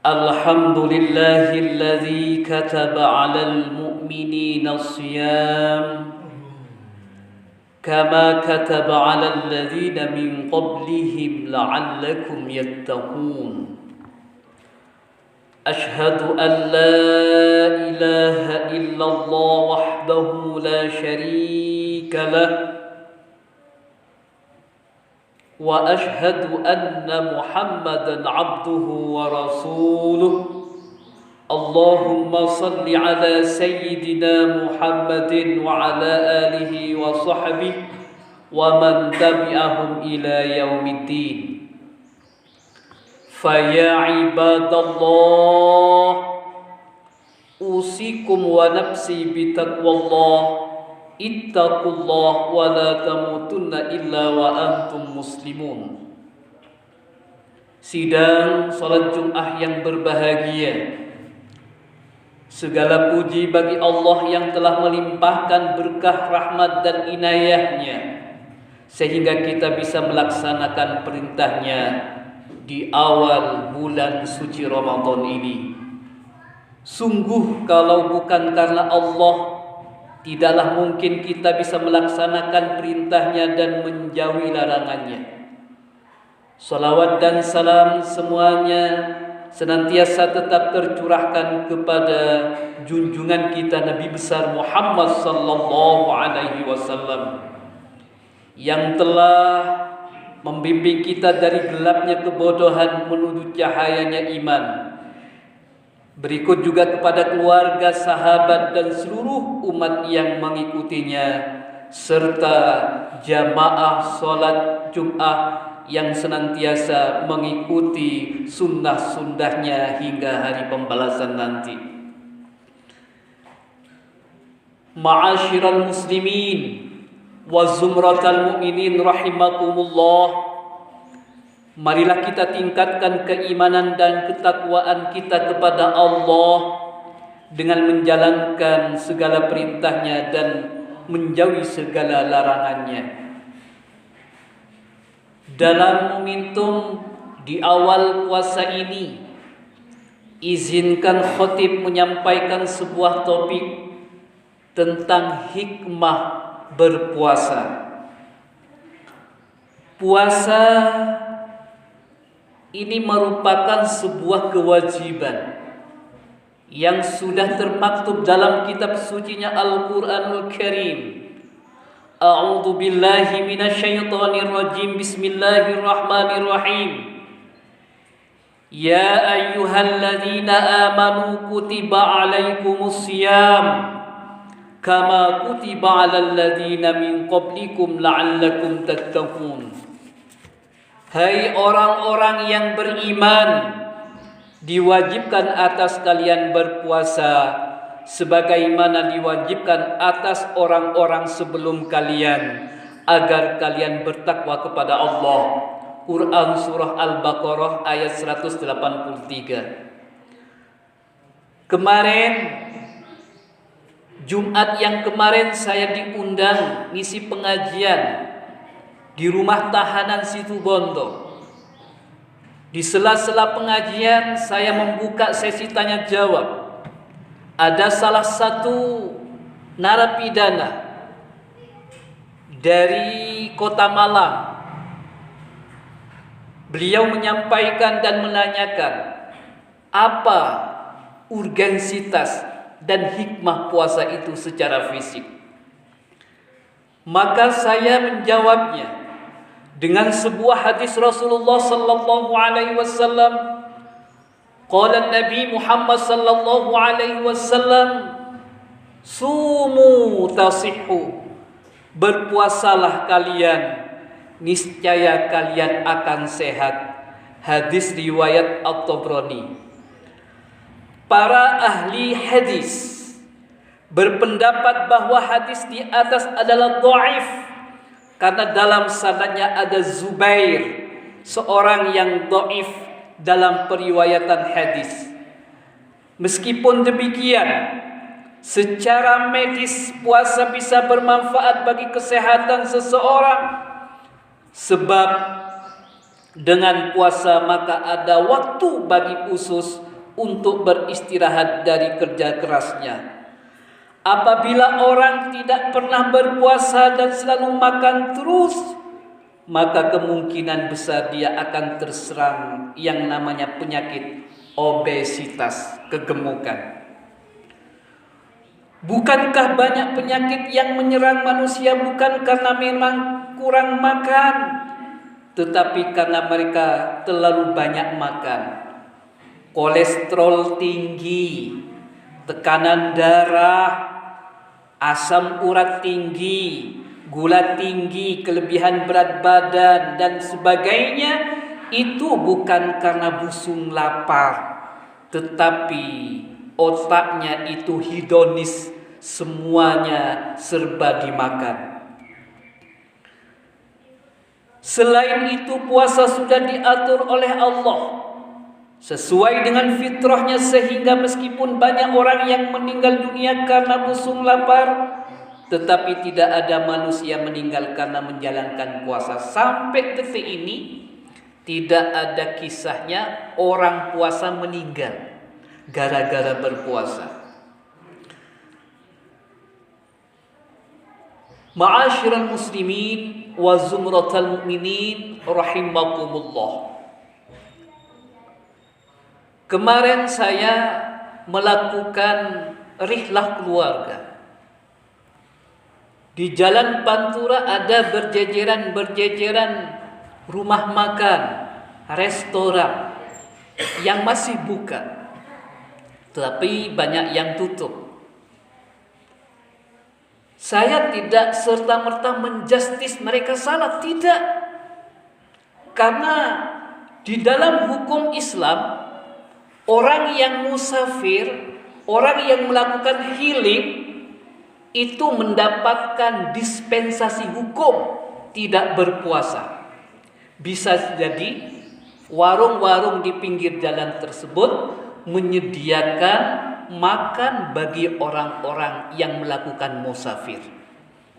الحمد لله الذي كتب على المؤمنين الصيام كما كتب على الذين من قبلهم لعلكم يتقون أشهد أن لا إله إلا الله وحده لا شريك له وأشهد أن محمدا عبده ورسوله اللهم صل على سيدنا محمد وعلى آله وصحبه ومن تبعهم إلى يوم الدين فيا عباد الله أوصيكم ونفسي بتقوى الله Ittaqullah wa la tamutunna illa wa antum muslimun. Sidang salat Jumat yang berbahagia, segala puji bagi Allah yang telah melimpahkan berkah rahmat dan inayahnya sehingga kita bisa melaksanakan perintahnya di awal bulan suci Ramadan ini. Sungguh kalau bukan karena Allah, tidaklah mungkin kita bisa melaksanakan perintahnya dan menjauhi larangannya. Salawat dan salam semuanya senantiasa tetap tercurahkan kepada junjungan kita Nabi besar Muhammad sallallahu alaihi wasallam yang telah membimbing kita dari gelapnya kebodohan menuju cahayanya iman. Berikut juga kepada keluarga, sahabat dan seluruh umat yang mengikutinya serta jamaah salat Jumat yang senantiasa mengikuti sunnah-sunnahnya hingga hari pembalasan nanti. Ma'asyiral muslimin wa zumratal mu'minin rahimakumullah. Marilah kita tingkatkan keimanan dan ketakwaan kita kepada Allah dengan menjalankan segala perintahnya dan menjauhi segala larangannya. Dalam momentum di awal puasa ini, izinkan khatib menyampaikan sebuah topik tentang hikmah berpuasa. Puasa ini merupakan sebuah kewajiban yang sudah termaktub dalam kitab sucinya Al-Quranul Karim. A'udzu billahi minasyaitonir rajim. Bismillahirrahmanirrahim. Ya ayyuhalladzina amanu kutiba alaikumus syiyam kama kutiba alal ladzina min qablikum la'allakum tattaqun. Hai orang-orang yang beriman, diwajibkan atas kalian berpuasa sebagaimana diwajibkan atas orang-orang sebelum kalian agar kalian bertakwa kepada Allah. Quran surah Al-Baqarah ayat 183. Kemarin Jumat yang kemarin saya diundang ngisi pengajian di rumah tahanan Situbondo. Di sela-sela pengajian saya membuka sesi tanya jawab. Ada salah satu narapidana dari Kota Malang. Beliau menyampaikan dan menanyakan apa urgensitas dan hikmah puasa itu secara fisik. Maka saya menjawabnya dengan sebuah hadis Rasulullah sallallahu alaihi wasallam. Qala Nabi Muhammad sallallahu alaihi wasallam, sumu tasihhu, berpuasalah kalian, niscaya kalian akan sehat. Hadis riwayat At-Tabrani. Para ahli hadis berpendapat bahwa hadis di atas adalah dhaif karena dalam sanadnya ada Zubair, seorang yang dhaif dalam periwayatan hadis. Meskipun demikian, secara medis puasa bisa bermanfaat bagi kesehatan seseorang Sebab dengan puasa maka ada waktu bagi usus untuk beristirahat dari kerja kerasnya. Apabila orang tidak pernah berpuasa dan selalu makan terus, maka kemungkinan besar dia akan terserang yang namanya penyakit obesitas, kegemukan. Bukankah banyak penyakit yang menyerang manusia bukan karena memang kurang makan, tetapi karena mereka terlalu banyak makan. Kolesterol tinggi, tekanan darah, asam urat tinggi, gula tinggi, kelebihan berat badan dan sebagainya, itu bukan karena busung lapar, tetapi otaknya itu hedonis, semuanya serba dimakan. Selain itu, puasa sudah diatur oleh Allah sesuai dengan fitrahnya, sehingga meskipun banyak orang yang meninggal dunia karena busung lapar, tetapi tidak ada manusia meninggal karena menjalankan puasa. Sampai detik ini tidak ada kisahnya orang puasa meninggal gara-gara berpuasa. Ma'asyiral muslimin wa zumratal mu'minin rahimakumullah. Kemarin saya melakukan rihlah keluarga. Di Jalan Pantura ada berjejeran rumah makan, restoran yang masih buka, tapi banyak yang tutup. Saya tidak serta-merta menjustis mereka salah, tidak. Karena di dalam hukum Islam, orang yang musafir, orang yang melakukan healing, itu mendapatkan dispensasi hukum tidak berpuasa. Bisa jadi warung-warung di pinggir jalan tersebut menyediakan makan bagi orang-orang yang melakukan musafir.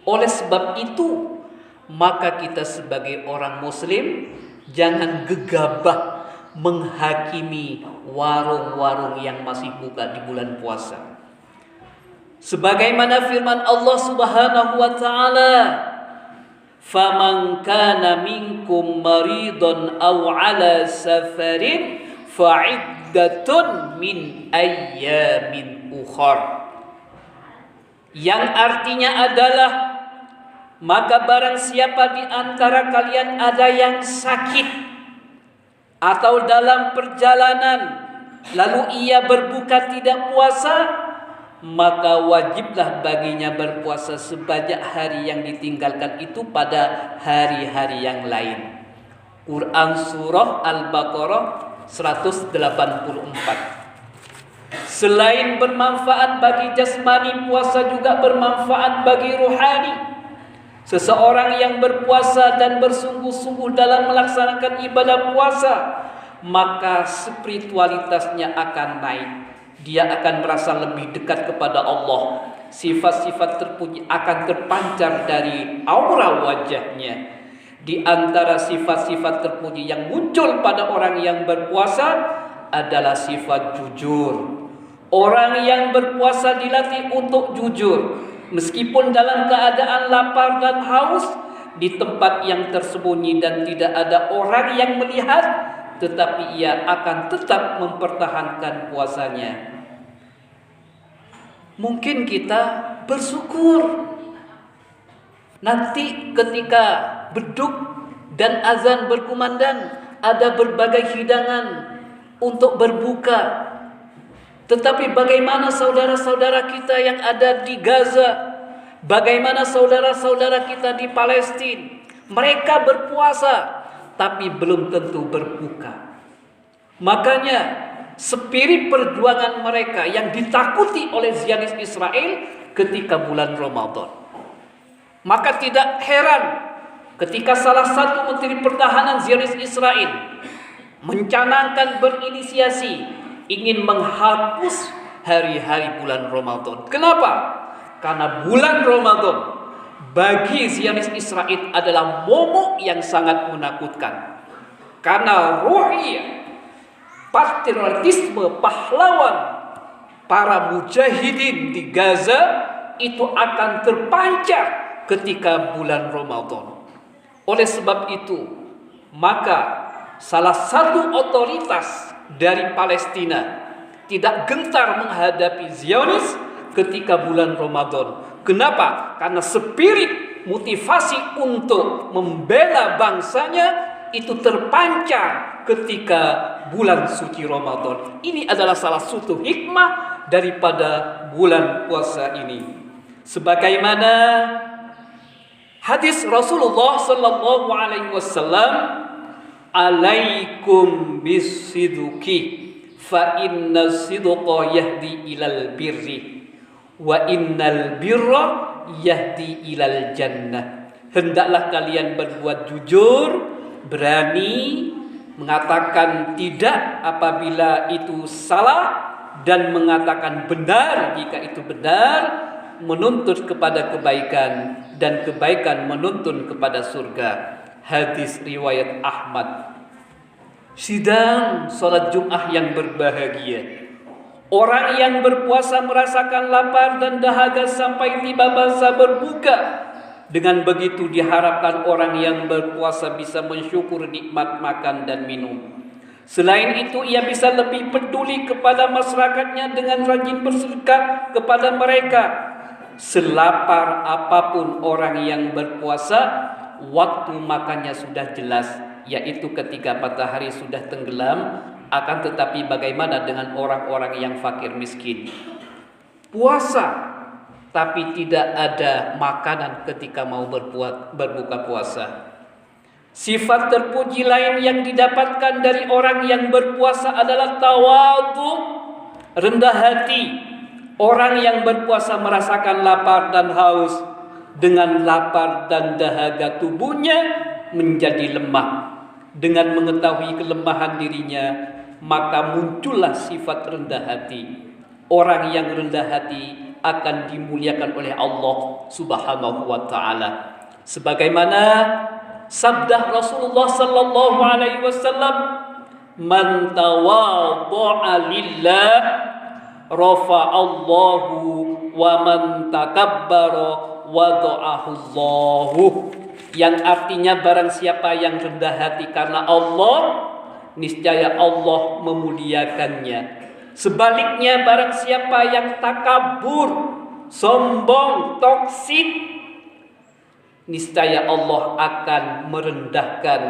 Oleh sebab itu, maka kita sebagai orang muslim jangan gegabah menghakimi warung-warung yang masih buka di bulan puasa. Sebagaimana firman Allah Subhanahu wa taala, "Faman kana minkum maridun aw ala safarin fa'iddatun min ayyamin ukhar." Yang artinya adalah, maka barang siapa di antara kalian ada yang sakit atau dalam perjalanan, lalu ia berbuka tidak puasa, maka wajiblah baginya berpuasa sebanyak hari yang ditinggalkan itu pada hari-hari yang lain. Quran Surah Al-Baqarah 184. Selain bermanfaat bagi jasmani, puasa juga bermanfaat bagi ruhani. Seseorang yang berpuasa dan bersungguh-sungguh dalam melaksanakan ibadah puasa, maka spiritualitasnya akan naik. Dia akan merasa lebih dekat kepada Allah. Sifat-sifat terpuji akan terpancar dari aura wajahnya. Di antara sifat-sifat terpuji yang muncul pada orang yang berpuasa adalah sifat jujur. Orang yang berpuasa dilatih untuk jujur, meskipun dalam keadaan lapar dan haus, di tempat yang tersembunyi dan tidak ada orang yang melihat, tetapi ia akan tetap mempertahankan puasanya. Mungkin kita bersyukur nanti ketika beduk dan azan berkumandang, ada berbagai hidangan untuk berbuka. Tetapi bagaimana saudara-saudara kita yang ada di Gaza? Bagaimana saudara-saudara kita di Palestina? Mereka berpuasa, tapi belum tentu berbuka. Makanya spirit perjuangan mereka yang ditakuti oleh Zionis Israel ketika bulan Ramadan. Maka tidak heran ketika salah satu Menteri Pertahanan Zionis Israel mencanangkan, berinisiasi ingin menghapus hari-hari bulan Ramadan. Kenapa? Karena bulan Ramadan bagi Zionis Israel adalah momok yang sangat menakutkan. Karena ruhiyah, patriotisme pahlawan para mujahidin di Gaza itu akan terpancar ketika bulan Ramadan. Oleh sebab itu, maka salah satu otoritas dari Palestina tidak gentar menghadapi Zionis ketika bulan Ramadan. Kenapa? Karena spirit motivasi untuk membela bangsanya itu terpancar ketika bulan suci Ramadan. Ini adalah salah satu hikmah daripada bulan puasa ini. Sebagaimana hadis Rasulullah sallallahu alaihi wasallam, alaikum bisidqi fa inna sidqa yahdi ilal birri wa innal birra yahdi ilal jannah. Hendaklah kalian berbuat jujur, berani mengatakan tidak apabila itu salah dan mengatakan benar jika itu benar, menuntut kepada kebaikan dan kebaikan menuntun kepada surga. Hadis riwayat Ahmad. Sidang salat Jumat yang berbahagia. Orang yang berpuasa merasakan lapar dan dahaga sampai tiba masa berbuka. Dengan begitu diharapkan orang yang berpuasa bisa mensyukur nikmat makan dan minum. Selain itu ia bisa lebih peduli kepada masyarakatnya dengan rajin bersedekah kepada mereka. Selapar apapun orang yang berpuasa, waktu makannya sudah jelas, yaitu ketika matahari sudah tenggelam. Akan tetapi bagaimana dengan orang-orang yang fakir miskin? Puasa tapi tidak ada makanan ketika mau berbuka puasa. Sifat terpuji lain yang didapatkan dari orang yang berpuasa adalah tawadhu, rendah hati. Orang yang berpuasa merasakan lapar dan haus. Dengan lapar dan dahaga tubuhnya menjadi lemah. Dengan mengetahui kelemahan dirinya, maka muncullah sifat rendah hati. Orang yang rendah hati akan dimuliakan oleh Allah Subhanahu wa taala. Sebagaimana sabda Rasulullah sallallahu alaihi wasallam, "Man tawadha'a lillah rafa'allahu wa man takabbara wada'ahu Allahu." Yang artinya barang siapa yang rendah hati karena Allah, niscaya Allah memuliakannya. Sebaliknya barang siapa yang takabur, sombong, toksik, niscaya Allah akan merendahkan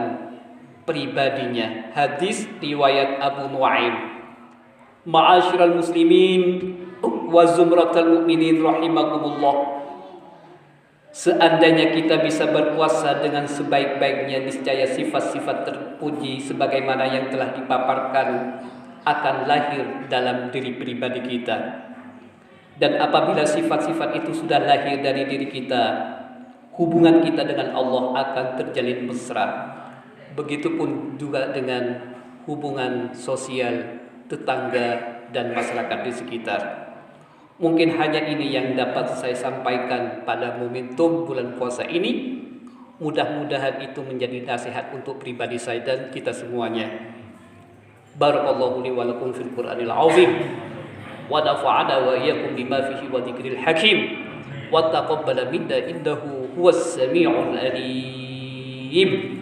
pribadinya. Hadis riwayat Abu Nuaim. Ma'asyiral muslimin wa zumratal mu'minin rahimakumullah. Seandainya kita bisa berpuasa dengan sebaik-baiknya, niscaya sifat-sifat terpuji sebagaimana yang telah dipaparkan akan lahir dalam diri pribadi kita. Dan apabila sifat-sifat itu sudah lahir dari diri kita, hubungan kita dengan Allah akan terjalin mesra. Begitupun juga dengan hubungan sosial, tetangga, dan masyarakat di sekitar. Mungkin hanya ini yang dapat saya sampaikan pada momentum bulan puasa ini. Mudah-mudahan itu menjadi nasihat untuk pribadi saya dan kita semuanya. Barakallahu li wa lakum fil Qur'anil azim wa nafa'ana wa iyyakum bima fihi wa dzikril hakim wa taqabbala minna innahu huwas samiul alim.